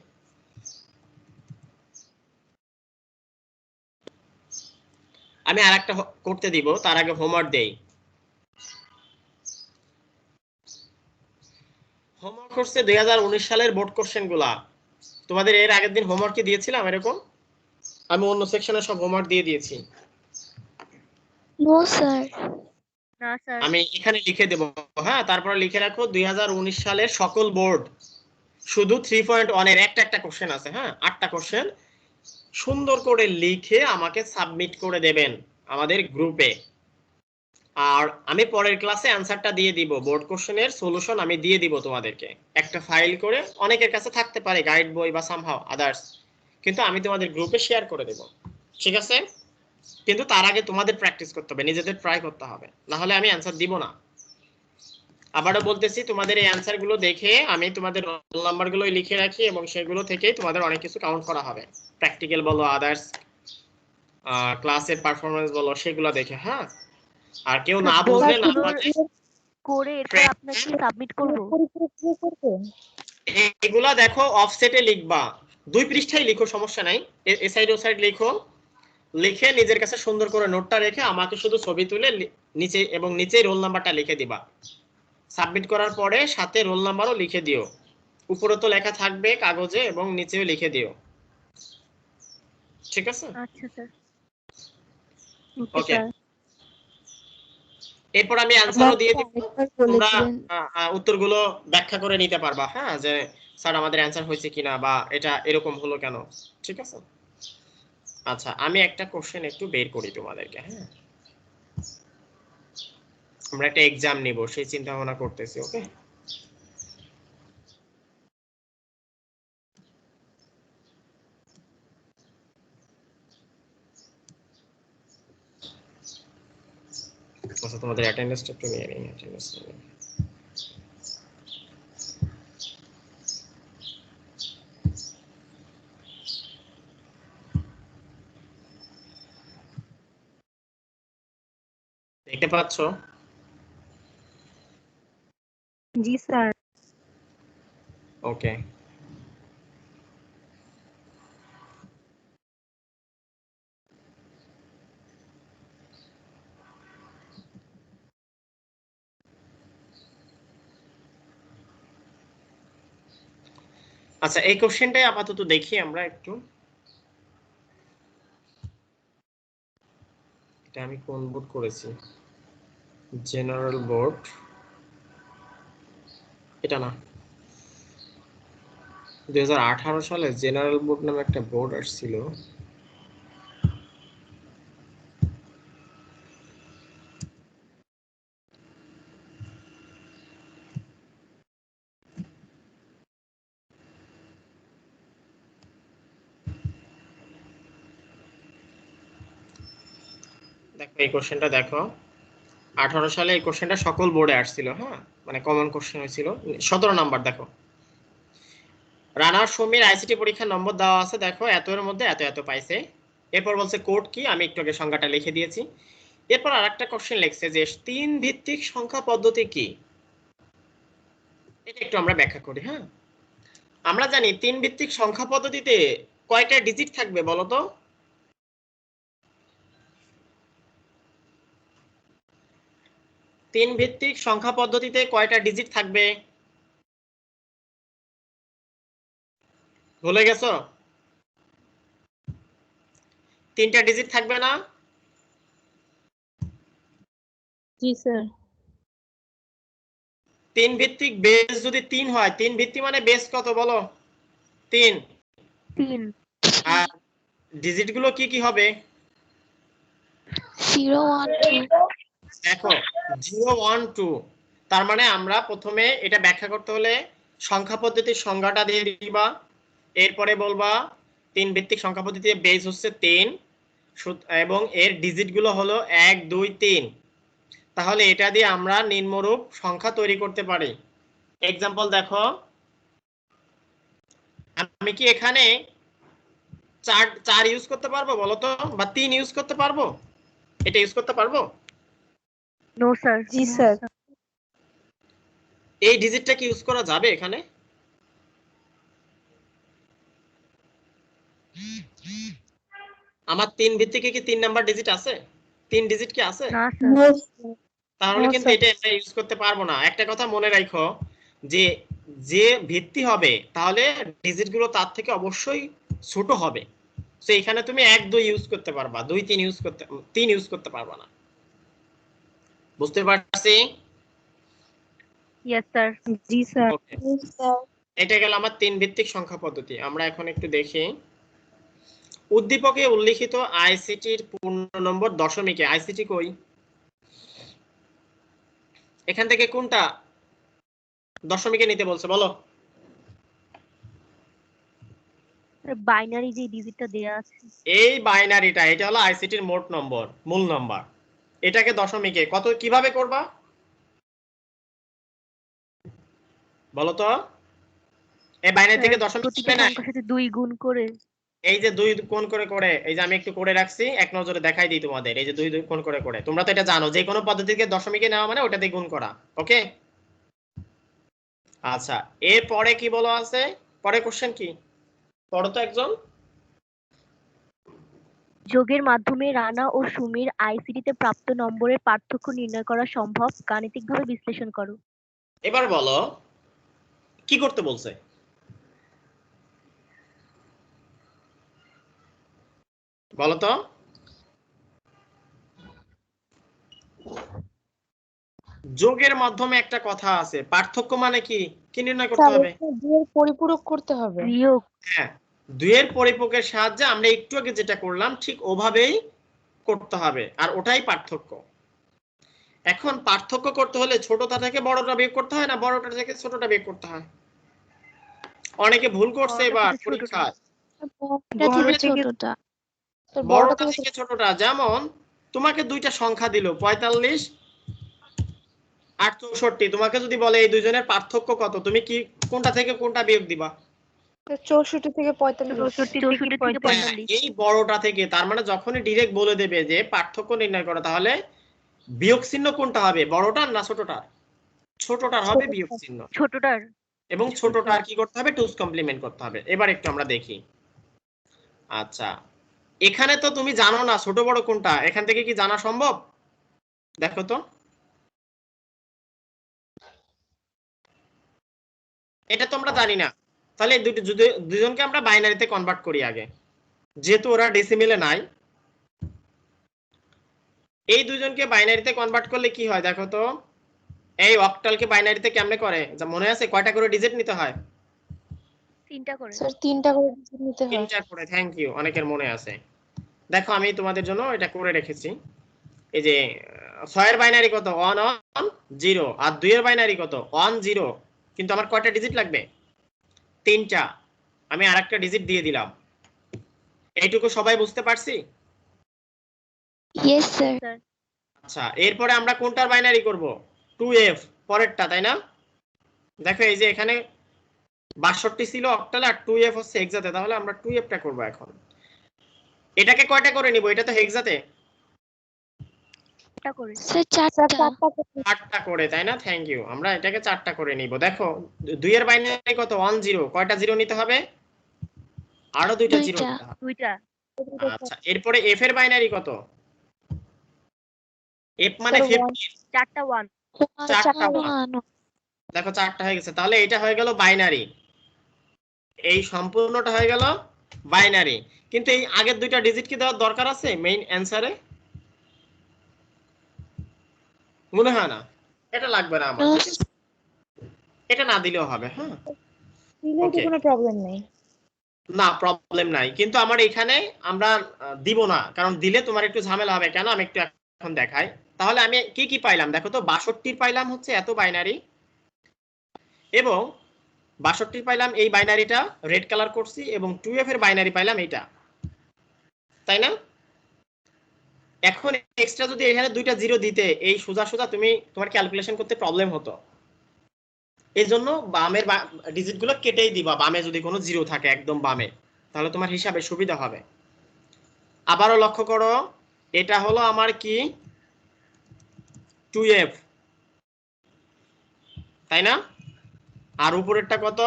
আমি আরেকটা করতে দিব, তার আগে হোমওয়ার্ক দেই। হোমওয়ার্ক করছে 2019 সালের বোর্ড কোশ্চেন গুলা। তোমাদের এর আগের দিন হোমওয়ার্ক কি দিয়েছিলাম এরকম? আমি অন্য সেকশনে সব হোমওয়ার্ক দিয়ে দিয়েছি। No sir. না স্যার। আমি এখানে লিখে দেব, হ্যাঁ, তারপরে লিখে রাখো 2019 সালের সকল বোর্ড, শুধু 3.1 এর একটা কোশ্চেন আছে, হ্যাঁ 8টা কোশ্চেন, সুন্দর করে লিখে আমাকে সাবমিট করে দেবেন আমাদের গ্রুপে। আর আমি পরের ক্লাসে অ্যানসারটা দিয়ে দিব, বোর্ড কোশ্চেনের সলিউশন আমি দিয়ে দিব তোমাদেরকে একটা ফাইল করে, অনেকের কাছে থাকতে পারে গাইড বই বা সামহাউ আদার্স, কিন্তু আমি তোমাদের গ্রুপে শেয়ার করে দেব, ঠিক আছে? কিন্তু তার আগে তোমাদের প্র্যাকটিস করতে হবে, নিজেদের ট্রাই করতে হবে, না হলে আমি অ্যানসার দিব না। আবারও বলতেছি, তোমাদের এই অ্যানসার গুলো দেখে আমি তোমাদের রোল নাম্বার গুলো লিখে রাখি, এবং সেগুলো থেকেই তোমাদের অনেক কিছু কাউন্ট করা হবে, প্র্যাকটিক্যাল বলো আদার্স ক্লাসের পারফরম্যান্স বলো, সেগুলো দেখে, হ্যাঁ। আর কেউ না বুঝলে না করে এরপর আপনাকে সাবমিট করব। এগুলা দেখো অফসেটে লিখবা, 2 পৃষ্ঠায় লিখো, সমস্যা নাই, এ সাইড ও সাইড লিখো, লিখে নিজের কাছে সুন্দর করে নোটটা রেখে আমাকে শুধু ছবি তুলে নিচে এবং নিচে রোল নাম্বারটা লিখে দিবা। সাবমিট করার পরে সাথে রোল নাম্বারও লিখে দিও, উপরে তো লেখা থাকবে কাগজে এবং নিচেও লিখে দিও। ঠিক আছে? আচ্ছা স্যার। ওকে ওকে, স্যার। এরপর আমি অ্যানসারও দিয়ে দিব, আরেকবার বলে তোমরা দিবেন। উত্তরগুলো ব্যাখ্যা করে নিতে পারবা, হ্যাঁ, যে স্যার আমাদের অ্যানসার হয়েছে কিনা বা এটা এরকম হলো কেন। ঠিক আছে? আচ্ছা, আমি একটা কোশ্চেন একটু বের করি তোমাদেরকে, হ্যাঁ, আমরা একটা এক্সাম নিব সেই চিন্তা ভাবনা করতেছি। ওকে, আচ্ছা তোমাদের অ্যাটেন্ডেন্সটা একটু নিয়ে নিন। অ্যাটেন্ডেন্স দেখতে পাচ্ছ? জি স্যার। ওকে, আচ্ছা এই কোশ্চেনটাই আপাতত দেখি আমরা একটু। এটা আমি কোন বোর্ড করেছি? জেনারেল বোর্ড, এটা না, 2018 সালে জেনারেল বোর্ড নামে একটা বোর্ড আসছিল। দেখো এই কোশ্চেনটা দেখো, 18 সালে এই কোশ্চেনটা সকল বোর্ডে আসছিল, হ্যাঁ, মানে কমন কোশ্চেন হয়েছিল। 17 নাম্বার দেখো, রানার সমীর আইসিটি পরীক্ষার নম্বর দেওয়া আছে, দেখো এত এর মধ্যে এত এত পাইছে। এরপর বলছে কোড কি, আমি একটু আগে সংজ্ঞাটা লিখে দিয়েছি। এরপর আরেকটা কোশ্চেন লিখছে যে 3 ভিত্তিক সংখ্যা পদ্ধতি কি, এটা একটু আমরা ব্যাখ্যা করি। হ্যাঁ, আমরা জানি 3 ভিত্তিক সংখ্যা পদ্ধতিতে কয়টা ডিজিট থাকবে বলো তো? 3 ভিত্তিক সংখ্যা পদ্ধতিতে কয়টা ডিজিট থাকবে? ভুলে গেছো? 3টা ডিজিট থাকবে না? জি স্যার। 3 ভিত্তিক বেস যদি 3 হয়, 3 ভিত্তি মানে বেস কত বলো? 3। 3। আর ডিজিট গুলো কি কি হবে? 0 1 2। দেখো 0 1 2, তার মানে আমরা প্রথমে এটা ব্যাখ্যা করতে হলে সংখ্যা পদ্ধতির সংজ্ঞাটা দিয়ে দিবা, এরপরে বলবা 3 ভিত্তিক সংখ্যা পদ্ধতির বেস হচ্ছে 3 এবং এর ডিজিট গুলো হলো 1 2 3। তাহলে এটা দিয়ে আমরা নিম্নরূপ সংখ্যা তৈরি করতে পারি। এক্সাম্পল দেখো, আমি কি এখানে 4 ইউজ করতে পারবো বলো তো, বা 3 ইউজ করতে পারবো? এটা ইউজ করতে পারবো? No sir. জি স্যার। এই ডিজিটটা কি ইউজ করা যাবে এখানে? আমার 3 ভিত্তিকে কি 3 নাম্বার ডিজিট আছে? 3 ডিজিট কি আছে? না স্যার। তাহলে কিন্তু এটা আমরা ইউজ করতে পারবো না। একটা কথা মনে রাখো, যে যে ভিত্তি হবে তাহলে ডিজিট গুলো তার থেকে অবশ্যই ছোট হবে। তো এখানে তুমি 1 2 ইউজ করতে পারবা, 2 3 ইউজ করতে 3 ইউজ করতে পারবা না। বুঝতে পারছি? Yes sir. জি স্যার। ওকে, এটা গেল আমার 3 ভিত্তিক সংখ্যা পদ্ধতি। আমরা এখন একটু দেখি উদ্দীপকে উল্লিখিত আইসিটির পূর্ণ নম্বর দশমিকে। আইসিটি কই? এখান থেকে কোনটা দশমিকে নিতে বলছে বলো? বাইনারি যে ডিজিটটা দেয়া আছে। এই বাইনারিটা, এটা হলো আইসিটির মোট নম্বর, মূল নম্বর। এটাকে দশমিকে কত কিভাবে করবা বলো তো? এই বাইনারি থেকে দশমিক প্রতিটা আসবে না? সংখ্যার সাথে 2 গুণ করে। এই যে 2 কোণ করে করে, এই যে আমি একটু করে রাখছি, এক নজরে দেখাই দিই তোমাদের। এই যে 2 কোণ করে করে, তোমরা তো এটা জানো যে কোনো পদ্ধতিকে দশমিকে নেওয়া মানে ওটা দিয়ে গুণ করা। ওকে, আচ্ছা এরপরে কি বলা আছে? পরে কোশ্চেন কি পড়ো তো একজন। যোগের মাধ্যমে রানা ও সুমির আইসিটিতে প্রাপ্ত নম্বরের পার্থক্য নির্ণয় করা সম্ভব, গাণিতিকভাবে বিশ্লেষণ করো। এবার বলো কি করতে বলছে? বলো তো। যোগের মাধ্যমে একটা কথা আছে, পার্থক্য মানে কি কি নির্ণয় করতে হবে? দুইয়ের পরিপূরক করতে হবে। বিয়োগ। হ্যাঁ, দুইয়ের পরিপূরকের সাহায্যে আমরা একটু আগে যেটা করলাম ঠিক ওভাবেই করতে হবে, আর ওটাই পার্থক্য। এখন পার্থক্য করতে হলে ছোটটা থেকে বড়টা বিয়োগ করতে হয় না বড়টা থেকে ছোটটা বিয়োগ করতে হয়? অনেকে ভুল করছে বড়টা এবার থেকে ছোটটা। পরীক্ষায়। বড়টা বড় থেকে থেকে ছোটটা। বড়টা থেকে ছোটটা, যেমন তোমাকে দুইটা সংখ্যা দিল 45 আর 64, তোমাকে যদি বলে এই দুইজনের পার্থক্য কত, তুমি কি কোনটা থেকে কোনটা বিয়োগ দিবা? 64 থেকে 45। 64 থেকে 45। হ্যাঁ, এই বড়টা থেকে। তার মানে যখনই ডিরেক্ট বলে দেবে যে পার্থক্য নির্ণয় করো, তাহলে বিয়োগ চিহ্ন কোনটা হবে, বড়টার না ছোটটার? ছোটটার হবে বিয়োগ চিহ্ন। ছোটটার। এবং ছোটটার কি করতে হবে, টুস কমপ্লিমেন্ট করতে হবে। এবার একটু আমরা দেখি। আচ্ছা, এখানে তো তুমি জানো না ছোট বড় কোনটা, এখান থেকে কি জানা সম্ভব? দেখো তো, এটা তো আমরা জানি না। তাহলে দুজনকে আমরা বাইনারিতে কনভার্ট করি আগে, যেহেতু ওরা ডেসিমেলে নাই। এই দুজনকে বাইনারিতে কনভার্ট করলে কি হয় দেখো তো। এই অক্টালকে বাইনারিতে কেমনে করে, যা মনে আছে কয়টা করে ডিজিট নিতে হয়? 3টা করে। স্যার 3টা করে ডিজিট নিতে হয়। 3টা করে, থ্যাংক ইউ, অনেকের মনে আছে। দেখো আমি তোমাদের জন্য এটা করে রেখেছি। এই যে 6 এর বাইনারি কত 1 1 0, আর 2 এর বাইনারি কত 1 0, কিন্তু আমার কয়টা ডিজিট লাগবে? 3টা। আমি আরেকটা ডিজিট দিয়ে দিলাম। এইটুকু সবাই বুঝতে পারছি? Yes sir. আচ্ছা, এরপরে আমরা কোনটার বাইনারি করব? 2f পরেরটা, তাই না? দেখো এই যে এখানে 62 ছিল অক্টালে আর 2f হচ্ছে হেক্সাতে, তাহলে আমরা 2f টা করব এখন। এটাকে কয়টা করে নিব? এটা তো হেক্সাতে। করে। স্যার স্যার 4টা। 4টা করে, তাই না? Thank you. আমরা এটাকে 4টা করে নিব। দেখো 2 এর বাইনারি কত 1 0, কয়টা জিরো নিতে হবে? আরো 2টা জিরো 2টা। নিতে হবে। 2টা। আচ্ছা, এরপরে f এর বাইনারি কত? f মানে 50, 4টা 1। 4টা 1। 1। দেখো 4টা হয়ে গেছে, তাহলে এটা হয়ে গেল বাইনারি। এই সম্পূর্ণটা হয়ে গেল বাইনারি। কিন্তু এই আগের দুইটা ডিজিট কি দেওয়ার দরকার আছে মেইন অ্যানসারে? মনে হয় না, এটা লাগবে না আমার। এটা না দিলেও হবে। হ্যাঁ, দিলেও তো ওকে, কোনো প্রবলেম নেই। না প্রবলেম নাই, কিন্তু আমার এখানে আমরা দিব না, কারণ দিলে তোমার একটু ঝামেলা হবে। কেন, আমি একটু এখন দেখাই। তাহলে আমি কি কি পাইলাম দেখো তো। 62 পাইলাম হচ্ছে এত বাইনারি, এবং 62 পাইলাম এই বাইনারিটা রেড কালার করছি, এবং 2f এর বাইনারি পাইলাম এইটা, তাই না? এখন এক্সট্রা যদি এখানে দুইটা জিরো দিতে, এই সোজা সোজা তুমি তোমার ক্যালকুলেশন করতে প্রবলেম হতো। এই জন্য বামের ডিজিট গুলো কেটেই দিবা, বামে যদি কোনো জিরো থাকে একদম বামে, তাহলে তোমার হিসাবে সুবিধা হবে। আবারও লক্ষ্য করো, এটা হলো আমার কি 2f, তাই না? আর উপরেরটা কত?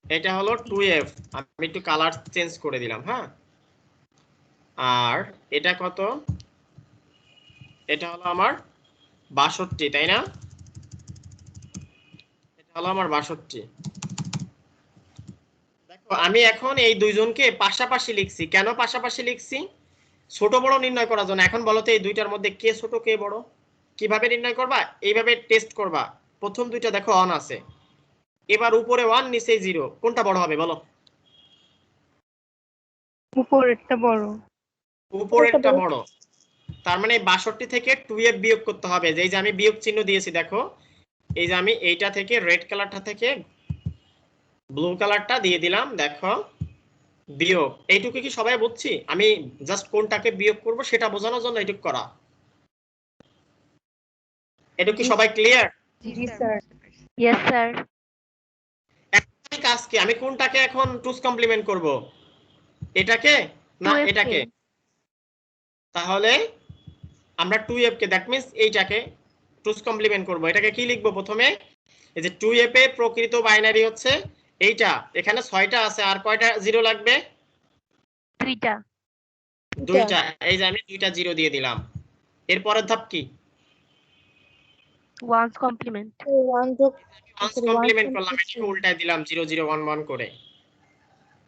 এটা হলো 2f। আমি একটু কালার চেঞ্জ করে দিলাম। হ্যাঁ, আর এটা কত? এটা হলো আমার 62, তাই না? এটা হলো আমার 62। দেখো আমি এখন এই দুইজনকে পাশাপাশি লিখছি। কেন পাশাপাশি লিখছি? ছোট বড় নির্ণয় করার জন্য। এখন বলো তো এই দুইটার মধ্যে কে ছোট কে বড়? কিভাবে নির্ণয় করবা? এইভাবে টেস্ট করবা। প্রথম দুইটা দেখো অন আছে, এবার উপরে 1 নিচে 0, কোনটা বড় হবে বলো? উপরেরটা বড়। উপরেরটা বড়। তার মানে 62 থেকে 2f বিয়োগ করতে হবে। যে যে আমি বিয়োগ চিহ্ন দিয়েছি দেখো, এই যে আমি এইটা থেকে রেড কালারটা থেকে ব্লু কালারটা দিয়ে দিলাম, দেখো বিয়োগ। এইটুকু কি সবাই বুঝছি? আমি জাস্ট কোনটাকে বিয়োগ করব সেটা বোঝানোর জন্য এইটুকু করা। এটুকু কি সবাই ক্লিয়ার? জি স্যার। Yes sir. কাজ কি, আমি কোনটাকে এখন টুস কমপ্লিমেন্ট করব? এটাকে না 2F এটাকে? তাহলে আমরা 2f কে, দ্যাট মিন্স এইটাকে টুস কমপ্লিমেন্ট করব। এটাকে কি লিখবো প্রথমে? এই যে 2f এর প্রকৃত বাইনারি হচ্ছে এইটা। এখানে 6টা আছে, আর কয়টা জিরো লাগবে? 2টা। 2টা। এই যে আমি 2টা জিরো দিয়ে দিলাম। এর পরের ধাপ কি? 1's complement. 1 যোগ ওয়ান্স কমপ্লিমেন্ট করলাম, এটাকে উল্টায় দিলাম 0 0 1 1 করে।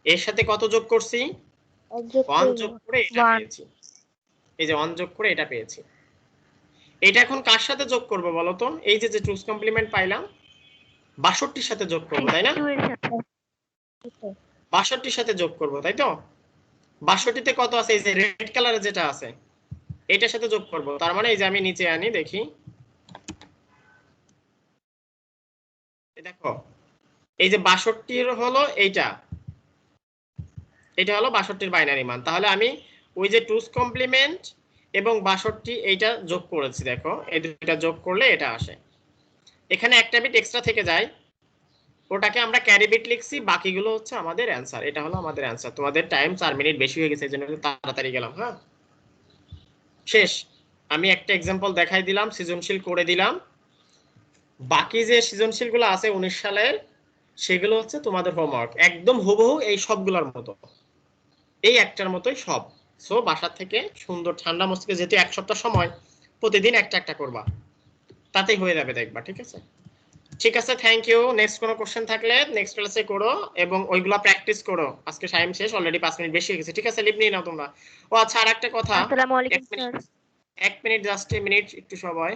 এর সাথে কত যোগ করছি? 1 যোগ করে এটা One. পেয়েছি। এই যে 1 যোগ করে এটা পেয়েছি। এটা এখন কার সাথে যোগ করব বলো তো? এই যে টুস কমপ্লিমেন্ট পাইলাম 62 সাথে যোগ করব, তাই না? 62 এর সাথে 62 সাথে যোগ করব, তাই তো? 62 তে কত আছে? এই যে রেড কালারে যেটা আছে এটার সাথে যোগ করব। তার মানে এই যে আমি নিচে আনি দেখি, এই দেখো এই যে 62 হলো এইটা, এটা হলো 62 এর বাইনারি মান। তাহলে আমি ওই যে টুস কমপ্লিমেন্ট এবং 62 এইটা যোগ করেছি, দেখো এই দুটো যোগ করলে এটা আসে। এখানে একটা বিট এক্সট্রা থেকে যায়, ওটাকে আমরা ক্যারি বিট লিখছি, বাকিগুলো হচ্ছে আমাদের অ্যানসার। এটা হলো আমাদের অ্যানসার। তোমাদের টাইম 4 মিনিট বেশি হয়ে গেছে, এজন্য একটু তাড়াতাড়ি গেলাম। হ্যাঁ, শেষ। আমি একটা एग्जांपल দেখাই দিলাম, সৃজনশীল করে দিলাম। বাকি যে সৃজনশীলগুলো আছে 19 সালের, সেগুলো হচ্ছে তোমাদের হোমওয়ার্ক, একদম হুবহু এই সবগুলোর মতো, এই একটার মতোই সব। সো বাসা থেকে সুন্দর ঠান্ডা মস্তিষ্কে, যেহেতু এক সপ্তাহ সময়, প্রতিদিন একটা একটা করবা, তাতেই হয়ে যাবে দেখবা। ঠিক আছে, ঠিক আছে, থ্যাংক ইউ। নেক্সট কোনো কোশ্চেন থাকলে নেক্সট ক্লাসে করো এবং ওইগুলা প্র্যাকটিস করো। আজকে টাইম শেষ, অলরেডি 5 মিনিট বেশি হয়ে গেছে। ঠিক আছে, লিভ নিয়ে নাও তোমরা। ও আচ্ছা, আর একটা কথা, আসসালামু আলাইকুম স্যার। 1 মিনিট, জাস্ট 1 মিনিট একটু সবাই,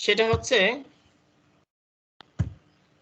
সেটা হচ্ছে